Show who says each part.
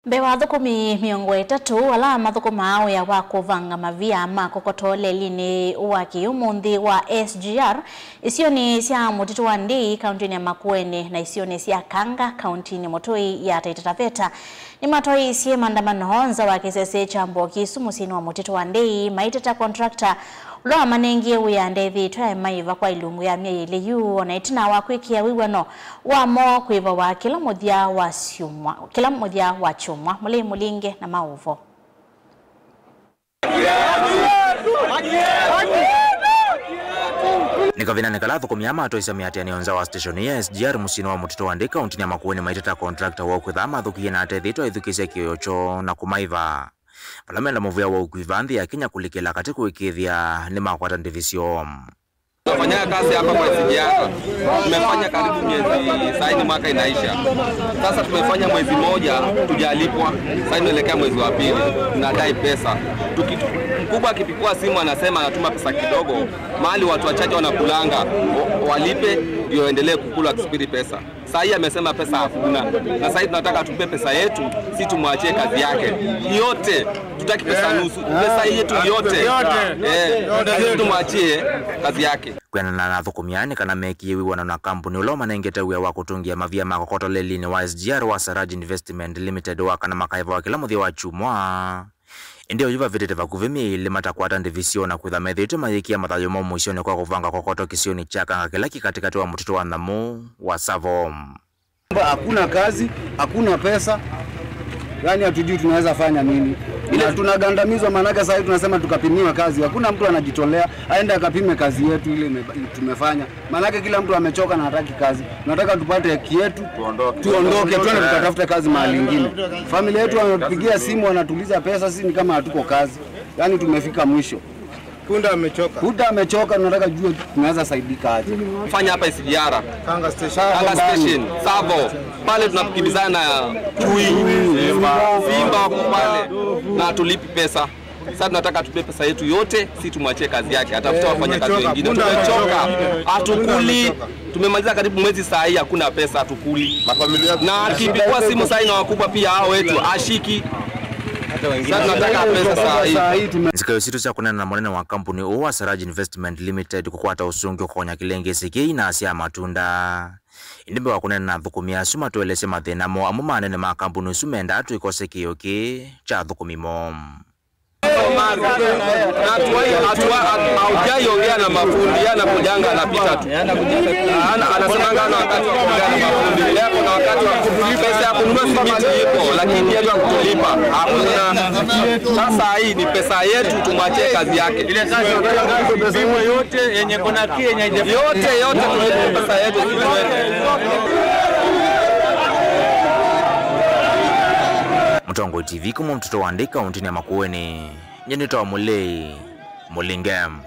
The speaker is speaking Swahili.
Speaker 1: Bewa thukumi miongo itatu ala mathukuma ao ya wakuvanga mavia makokotole lini waki umundi wa SGR isioni sia Mutito wa Ndei kaunti ya Makueni na isioni sia Kanga kaunti ni Mutui ya Taita Taveta ni matoi sie maandamano honza wa kisese cha Mboki Sumusini wa Mutito wa Ndei maiteta contractor Loa manengie uya ndethi twae maiva kwa ilungu ya mia ile yu na itina wakwikia wiwano wa mo kuiva wa kila mmoja wa chumwa mule mulinge na mauvo.
Speaker 2: Nikavina nikala thukumia mato isa miati anionza wa station ya SGR Musini wa Mutito wa Ndei kaunti ya Makueni maiteta contractor wa kwithama thukie na atethi twa ithukise kiocho na kumaiva. Palamenda muvia wa ukuivanthi ya Kenya kulikila katika wikithia ni makwata ndivisio.
Speaker 3: Tunafanya kazi hapa kwa SGR. Tumefanya karibu miezi, sasa ni mwaka inaisha. Sasa tumefanya mwezi moja tujalipwa. Sasa tunaelekea mwezi wa pili. Tunadai pesa. Mkubwa akipikua simu anasema anatuma pesa kidogo. Mahali watu wachache wanakulanga walipe ndio waendelee kukula kusubiri pesa. Sasa hii amesema pesa hakuna. Na sasa tunataka tupe pesa yetu, si tumwachie kazi yake. Yote tutaki pesa nusu. Pesa yetu yote. Tumwachie kazi yake.
Speaker 2: Kwena na thukumiani kana meki wiwana na kampuni uloma nengete uya wa kutungia mavia makokoto lelini wa SGR wa Saraj Investment Limited wa kana makaiva wa kila muthi wa chumwa. Ndio yuva videte vakuvimi ili matakwata ndivisio na kuthamethito mayikia mathayo mo mwishoni kwa kuvanga kokoto kisioni chaka ngakilaki katikati wa Mutito wa Namu wa Savo.
Speaker 4: Hakuna kazi, hakuna pesa. Yani hatujui tunaweza fanya nini. Ile tunagandamizwa manaka sasa tunasema tukapimiwa kazi. Hakuna mtu anajitolea aende akapime kazi yetu ile tumefanya. Manaka kila mtu amechoka na hataki kazi. Tunataka tupate haki yetu, tuondoke twende tukatafute kazi mahali nyingine. Familia yetu wanatupigia simu wanatuliza pesa, sisi ni kama hatuko kazi. Yani tumefika mwisho. Punda amechoka, tunataka jua tunaweza saidika aje.
Speaker 3: Fanya hapa SGR Kanga Station, Savo. Pale tunapikibizana chui, simba pale na tulipi pesa. Sasa tunataka tupe pesa yetu yote, si tumwachie kazi yake. Atafuta wafanya kazi wengine. Tumechoka, hatukuli. Tumemaliza karibu mwezi saa hii hakuna pesa, hatukuli. Na akipigwa simu saa hii na wakubwa pia hao wetu ashiki. Sasa tunataka pesa saa hii.
Speaker 2: Sikayo situ cha kunena na mwanene wa kampuni wa Saraj Investment Limited kukwata usungi kwa konya kilenge siki na asia matunda. Indimbe wa kunena na thukumia suma tuelese mathina mo amu manene ma kampuni sumenda atu ikose kiyoki cha thukumimo.
Speaker 3: Haujaongea na mafundi yana kujanga anapita tu. Anasemanga na wakati wa kujanga na mafundi. Leo kuna wakati wa kulipa pesa ya kununua simiti ipo lakini yeye kutulipa hakuna. Sasa hii ni pesa yetu tumwachie kazi yake. Ile kazi pesa yote yenye kuna yenye yote tumpe pesa yetu
Speaker 2: Mtongo TV kama Mutito wa Ndei kaunti ya Makueni. Nyenito wa Mulei Mulingam.